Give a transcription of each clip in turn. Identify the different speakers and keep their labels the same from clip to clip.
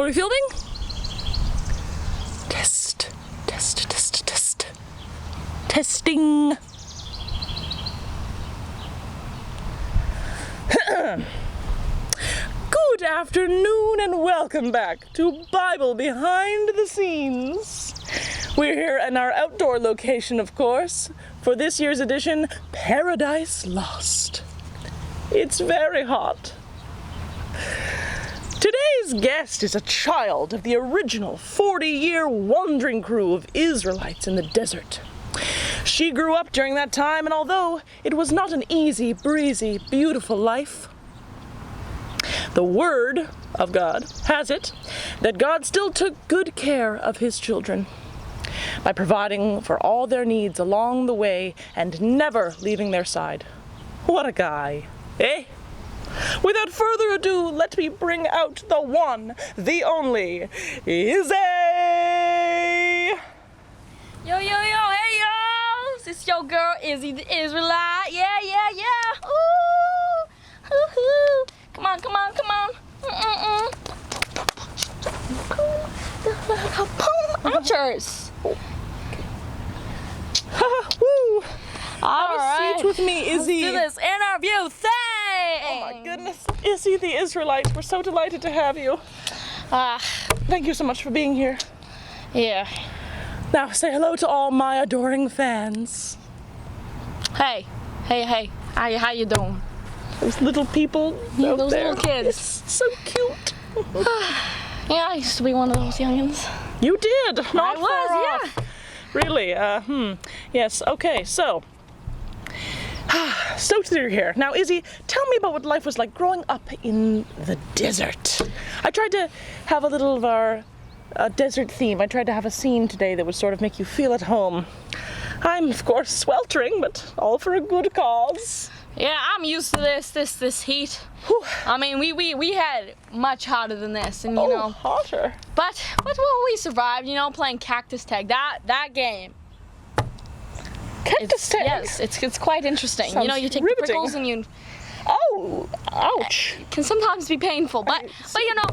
Speaker 1: we filming? Test. Testing. Good afternoon and welcome back to Bible Behind the Scenes. We're here in our outdoor location, of course, for this year's edition, Paradise Lost. It's very hot. Today's guest is a child of the original 40-year wandering crew of Israelites in the desert. She grew up during that time, and although it was not an easy, breezy, beautiful life, the Word of God has it that God still took good care of His children by providing for all their needs along the way and never leaving their side. What a guy, eh? Without further ado, let me bring out the one, the only, Izzy!
Speaker 2: Yo, hey yo! This is your girl, Izzy the Israelite. Yeah. Ooh! Hoo-hoo! Come on. Archers!
Speaker 1: Woo!
Speaker 2: All
Speaker 1: Have
Speaker 2: right.
Speaker 1: a seat with me, Izzy.
Speaker 2: Let's do this interview thing!
Speaker 1: Oh my goodness, Izzy the Israelite, we're so delighted to have you. Thank you so much for being here.
Speaker 2: Yeah.
Speaker 1: Now say hello to all my adoring fans.
Speaker 2: Hey. How you doing?
Speaker 1: Those little people out
Speaker 2: Those
Speaker 1: there.
Speaker 2: little kids.
Speaker 1: It's so cute.
Speaker 2: Yeah, I used to be one of those youngins.
Speaker 1: You did. Not
Speaker 2: I was,
Speaker 1: far
Speaker 2: yeah.
Speaker 1: off. Really? Yes. Okay. So stoked that you're here. Now, Izzy, tell me about what life was like growing up in the desert. I tried to have a little of our desert theme. I tried to have a scene today that would sort of make you feel at home. I'm, of course, sweltering, but all for a good cause.
Speaker 2: Yeah, I'm used to this heat.
Speaker 1: Whew.
Speaker 2: I mean, we had much hotter than this, and you know.
Speaker 1: Hotter.
Speaker 2: But we survived, you know, playing cactus tag. That game.
Speaker 1: Cactus tag?
Speaker 2: Yes, it's quite interesting.
Speaker 1: Sounds
Speaker 2: you know, you take
Speaker 1: riveting.
Speaker 2: the prickles and you
Speaker 1: Oh, ouch.
Speaker 2: can sometimes be painful, but you know,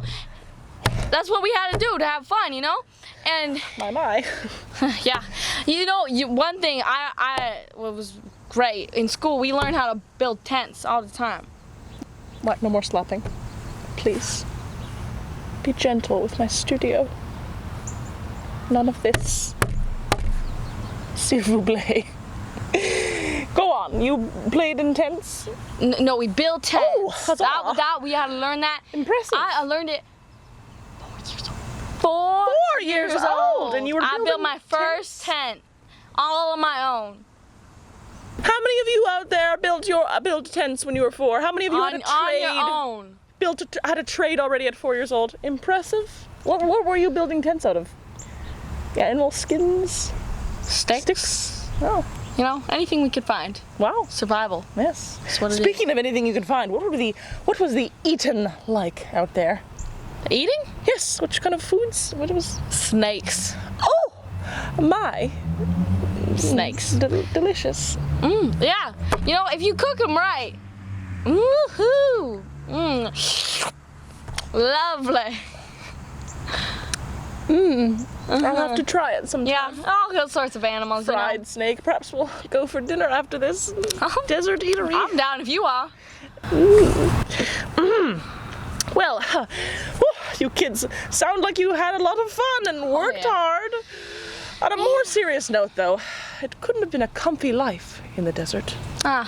Speaker 2: that's what we had to do to have fun, you know? And
Speaker 1: My.
Speaker 2: yeah, you know, one thing what was great in school, we learned how to build tents all the time.
Speaker 1: What? No more slapping. Please. Be gentle with my studio. None of this. S'il vous plaît. Go on, you played in tents?
Speaker 2: No, we built tents.
Speaker 1: Oh, huzzah.
Speaker 2: that we had to learn that.
Speaker 1: Impressive.
Speaker 2: I learned it 4 years old.
Speaker 1: 4 years old, and you were
Speaker 2: I built
Speaker 1: building
Speaker 2: my first tent all on my own.
Speaker 1: How many of you out there built tents when you were 4? How many of you had a trade?
Speaker 2: On your own.
Speaker 1: Had a trade already at 4 years old? Impressive. What were you building tents out of? Yeah, animal skins?
Speaker 2: Sticks.
Speaker 1: Oh,
Speaker 2: You know, anything we could find.
Speaker 1: wow.
Speaker 2: Survival.
Speaker 1: Yes.
Speaker 2: That's what it
Speaker 1: Speaking of anything you could find, what was the eaten like out there?
Speaker 2: Eating?
Speaker 1: Yes. Which kind of foods? What was?
Speaker 2: Snakes.
Speaker 1: Oh, my.
Speaker 2: Snakes.
Speaker 1: Delicious.
Speaker 2: Yeah. You know, if you cook them right. Woohoo. Lovely.
Speaker 1: I'll have to try it sometime.
Speaker 2: Yeah, all sorts of animals.
Speaker 1: Fried
Speaker 2: You know.
Speaker 1: snake. Perhaps we'll go for dinner after this desert eatery.
Speaker 2: I'm down if you are.
Speaker 1: Well, you kids sound like you had a lot of fun and worked
Speaker 2: yeah.
Speaker 1: hard. On a more serious note, though, it couldn't have been a comfy life in the desert.
Speaker 2: Nah.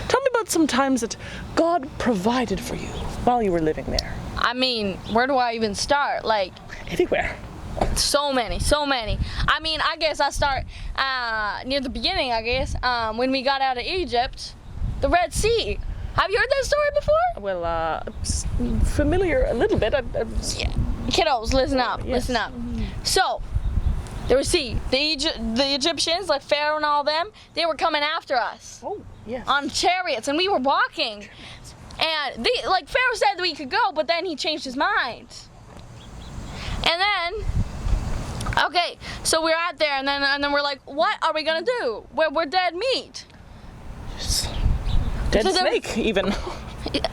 Speaker 1: Tell me about some times that God provided for you while you were living there.
Speaker 2: I mean, where do I even start? Like,
Speaker 1: Anywhere.
Speaker 2: so many. I mean, I guess I start near the beginning, I guess, when we got out of Egypt, the Red Sea. Have you heard that story before?
Speaker 1: Well, familiar a little bit.
Speaker 2: Yeah. Kiddos, listen up,
Speaker 1: Yes.
Speaker 2: listen up. So, there was the Egyptians, like Pharaoh and all them, they were coming after us
Speaker 1: Oh, yes.
Speaker 2: on chariots, and we were walking. And Pharaoh said that we could go, but then he changed his mind. And then, okay, so we're out there, and then we're like, what are we gonna do? We're dead meat.
Speaker 1: Dead
Speaker 2: So there-
Speaker 1: snake, even.
Speaker 2: Yeah.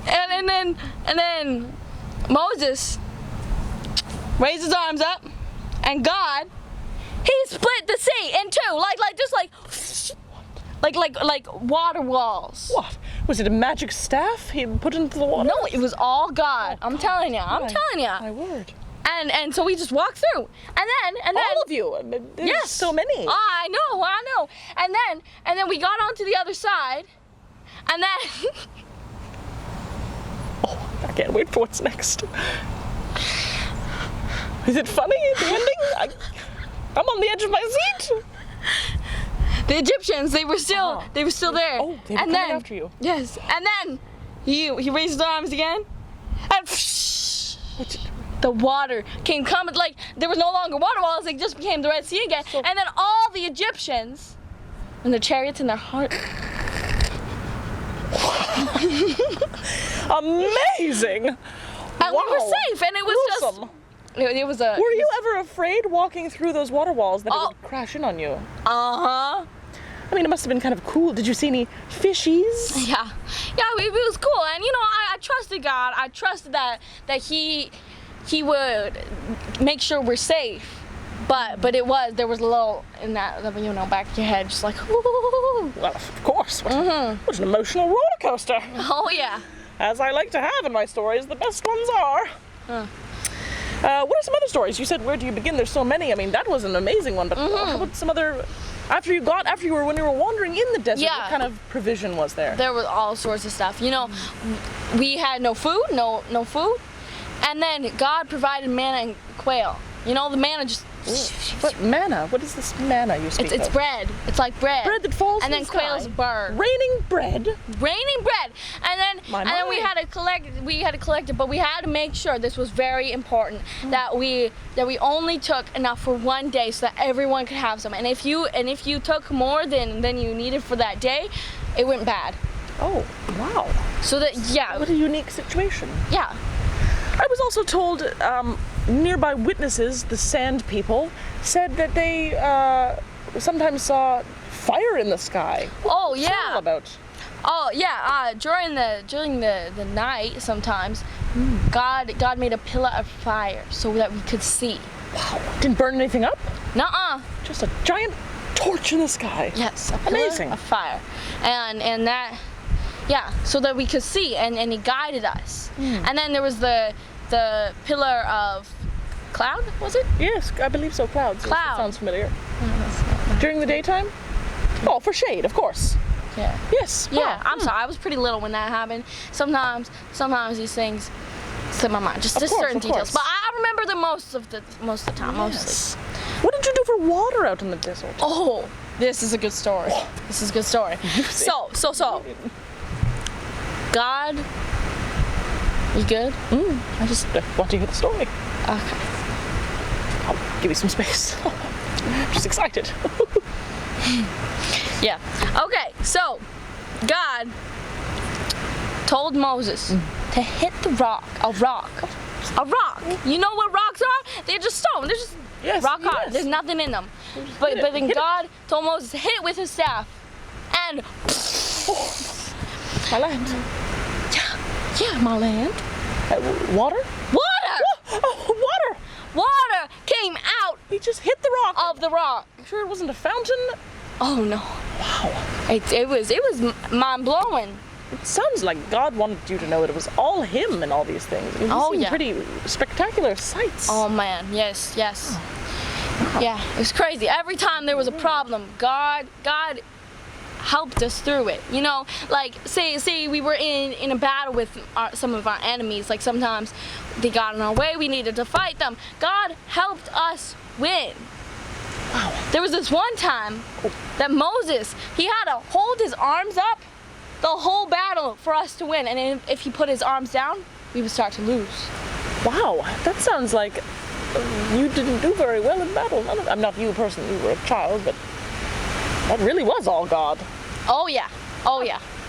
Speaker 2: And then Moses raised his arms up, and God, he split the sea in two, like water walls.
Speaker 1: What? Was it a magic staff he put into the water?
Speaker 2: No, it was all God. I'm telling you.
Speaker 1: My word.
Speaker 2: And so we just walked through, and then
Speaker 1: All of you. There's
Speaker 2: yes,
Speaker 1: so many.
Speaker 2: I know. And then we got onto the other side, and then
Speaker 1: Oh, I can't wait for what's next. Is it funny at the ending? I'm on the edge of my seat.
Speaker 2: the Egyptians, they were still there.
Speaker 1: Oh, they were coming after you.
Speaker 2: Yes, and then he raised his arms again, and the water came coming, like there was no longer water walls, it just became the Red Sea again. And then all the Egyptians and their chariots and their heart.
Speaker 1: Amazing!
Speaker 2: And we were safe, and it was
Speaker 1: awesome.
Speaker 2: It was a.
Speaker 1: Were you ever afraid walking through those water walls that it would crash in on you?
Speaker 2: Uh-huh.
Speaker 1: I mean, it must have been kind of cool. Did you see any fishies?
Speaker 2: Yeah, it was cool, and I trusted God. I trusted that He would make sure we're safe. But there was a little in that, back of your head, just like, ooh.
Speaker 1: Well, of course. What an emotional roller coaster.
Speaker 2: Oh yeah.
Speaker 1: As I like to have in my stories, the best ones are. What are some other stories? You said, where do you begin? There's so many. I mean, that was an amazing one. But how about some other? When you were wandering in the desert,
Speaker 2: Yeah.
Speaker 1: what kind of provision was there?
Speaker 2: There was all sorts of stuff. We had no food, no food, and then God provided manna and quail. The manna just.
Speaker 1: What manna? What is this manna you speak
Speaker 2: It's
Speaker 1: of?
Speaker 2: bread. It's like bread.
Speaker 1: Bread that falls
Speaker 2: and
Speaker 1: from
Speaker 2: then
Speaker 1: the sky.
Speaker 2: quail's a bird.
Speaker 1: Raining bread.
Speaker 2: And then we had to collect it, but we had to make sure, this was very important, that we only took enough for one day so that everyone could have some. And if you took more than you needed for that day, it went bad.
Speaker 1: Oh, wow.
Speaker 2: So that
Speaker 1: What a unique situation.
Speaker 2: yeah.
Speaker 1: I was also told nearby witnesses, the sand people, said that they sometimes saw fire in the sky.
Speaker 2: Oh
Speaker 1: What's that all
Speaker 2: yeah.
Speaker 1: about?
Speaker 2: Oh yeah. During the night sometimes, God made a pillar of fire so that we could see.
Speaker 1: Wow. Didn't burn anything up?
Speaker 2: Nuh-uh.
Speaker 1: Just a giant torch in the sky.
Speaker 2: Yes, a pillar
Speaker 1: Amazing.
Speaker 2: of fire, and that, yeah, so that we could see, and He guided us. And then there was the pillar of cloud, was it?
Speaker 1: Yes, I believe so. Clouds. Yes, that
Speaker 2: Cloud.
Speaker 1: sounds familiar.
Speaker 2: No, that's not that.
Speaker 1: During the daytime? Oh, for shade, of course.
Speaker 2: Yeah.
Speaker 1: Yes.
Speaker 2: Yeah,
Speaker 1: Wow.
Speaker 2: I'm sorry. I was pretty little when that happened. Sometimes these things slip my mind. Just
Speaker 1: Of course,
Speaker 2: certain
Speaker 1: of
Speaker 2: details.
Speaker 1: course.
Speaker 2: But I remember them most of the time.
Speaker 1: Yes.
Speaker 2: Mostly.
Speaker 1: What did you do for water out in the desert?
Speaker 2: Oh, this is a good story. This is a good story. So. God, you good?
Speaker 1: I just want to hear the story.
Speaker 2: Okay.
Speaker 1: I'll give you some space. I'm just excited.
Speaker 2: Yeah. Okay. So, God told Moses to hit the rock. A rock. You know what rocks are? They're just stone. They're just rock hard.
Speaker 1: yes.
Speaker 2: There's nothing in them. But then God told Moses to hit it with his staff, and
Speaker 1: My land.
Speaker 2: yeah, my land.
Speaker 1: Water?
Speaker 2: Water.
Speaker 1: Water!
Speaker 2: Water came out
Speaker 1: He just hit the rock.
Speaker 2: of the rock.
Speaker 1: You sure it wasn't a fountain?
Speaker 2: Oh no.
Speaker 1: Wow.
Speaker 2: It was mind blowing.
Speaker 1: It sounds like God wanted you to know that it was all Him and all these things. I mean, these seem
Speaker 2: Yeah.
Speaker 1: pretty spectacular sights.
Speaker 2: Oh man, yes. Yeah, it was crazy. Every time there was a problem, God helped us through it. Like say we were in a battle with some of our enemies. Like sometimes they got in our way, we needed to fight them. God helped us win.
Speaker 1: Wow.
Speaker 2: There was this one time that Moses, he had to hold his arms up the whole battle for us to win. And if he put his arms down, we would start to lose.
Speaker 1: Wow. That sounds like you didn't do very well in battle. I'm not you personally, you were a child, but that really was all God.
Speaker 2: Oh yeah.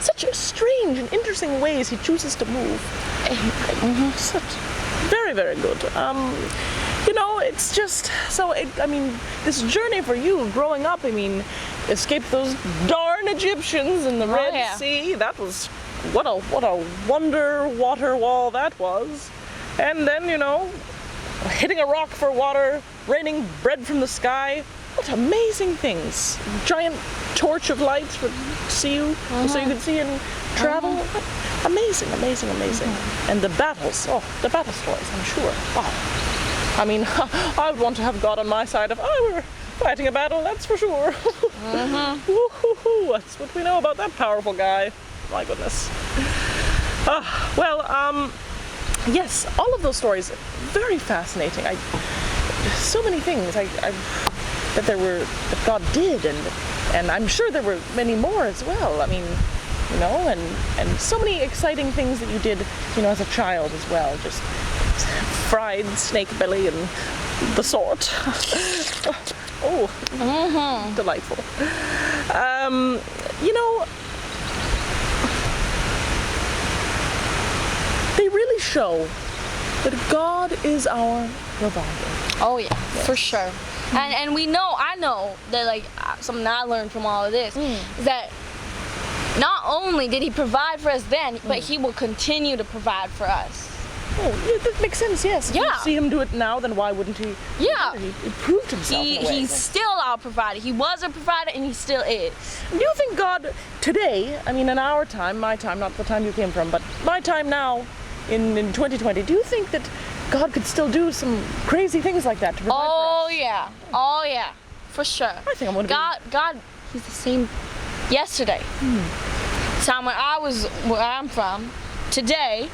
Speaker 1: Such strange and interesting ways He chooses to move. Such very, very good. It's just so. This journey for you growing up. Escape those dark darn Egyptians in the Red
Speaker 2: yeah.
Speaker 1: Sea. That was, what a wonder water wall that was. And then, you know, hitting a rock for water, raining bread from the sky. What amazing things. Giant torch of light to see you, so you could see and travel. Amazing, amazing, amazing. And the battles, the battle stories, I'm sure. Wow. I mean, I would want to have God on my side if I were fighting a battle, that's for sure. Woo-hoo-hoo. That's what we know about that powerful guy. My goodness. Yes, all of those stories, very fascinating. So many things that God did, and I'm sure there were many more as well. I mean, you know, and so many exciting things that you did, you know, as a child as well. Just fried snake belly and the sort. Delightful. You know, they really show that God is our provider.
Speaker 2: Oh yeah, for sure. And I know that, like, something I learned from all of this is that not only did he provide for us then, but he will continue to provide for us.
Speaker 1: Oh, yeah, that makes sense, yes. If you see him do it now, then why wouldn't he?
Speaker 2: Yeah.
Speaker 1: He proved himself in a way.
Speaker 2: He's still our provider. He was a provider, and he still is.
Speaker 1: Do you think God today, I mean in our time, my time, not the time you came from, but my time now in 2020, do you think that God could still do some crazy things like that to provide for us?
Speaker 2: Yeah. Oh yeah. For sure.
Speaker 1: I think I'm gonna
Speaker 2: God, he's the same yesterday. Time when I was where I'm from, today,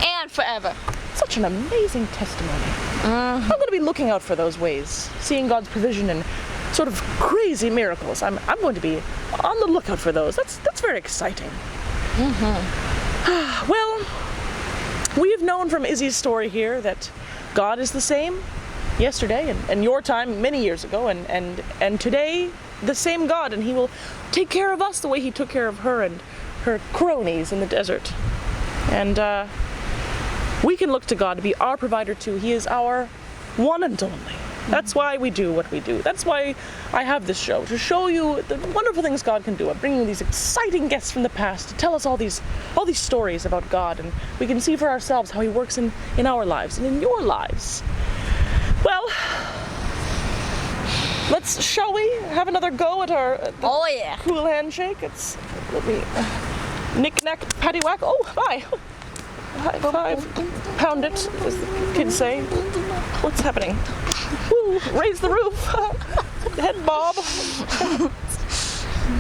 Speaker 2: and forever.
Speaker 1: Such an amazing testimony. I'm going to be looking out for those ways, seeing God's provision and sort of crazy miracles. I'm going to be on the lookout for those. That's very exciting. Well, we've known from Izzy's story here that God is the same yesterday and your time many years ago, and today the same God, and he will take care of us the way he took care of her and her cronies in the desert. And we can look to God to be our provider too. He is our one and only. That's why we do what we do. That's why I have this show, to show you the wonderful things God can do. I'm bringing these exciting guests from the past to tell us all these stories about God, and we can see for ourselves how he works in our lives and in your lives. Well, shall we have another go at the cool handshake? Let me knick-knack, paddywhack. Oh, hi. High five. Pound it, as the kids say. What's happening? Woo, raise the roof. Head bob.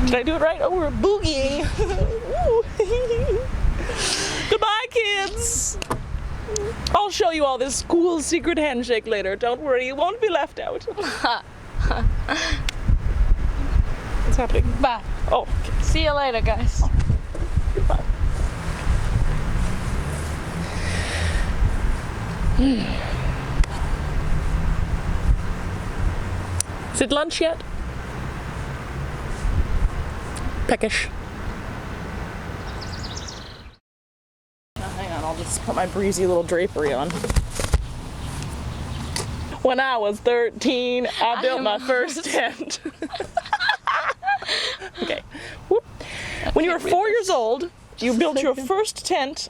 Speaker 1: Did I do it right? Oh, we're boogieing. Goodbye, kids. I'll show you all this cool secret handshake later. Don't worry, you won't be left out. What's happening?
Speaker 2: Bye.
Speaker 1: Oh, okay.
Speaker 2: See you later, guys.
Speaker 1: Goodbye. Is it lunch yet? Peckish. Hang on, I'll just put my breezy little drapery on. When I was 13, I built my first tent. Okay. Whoop. When you were 4 years old, you built your first tent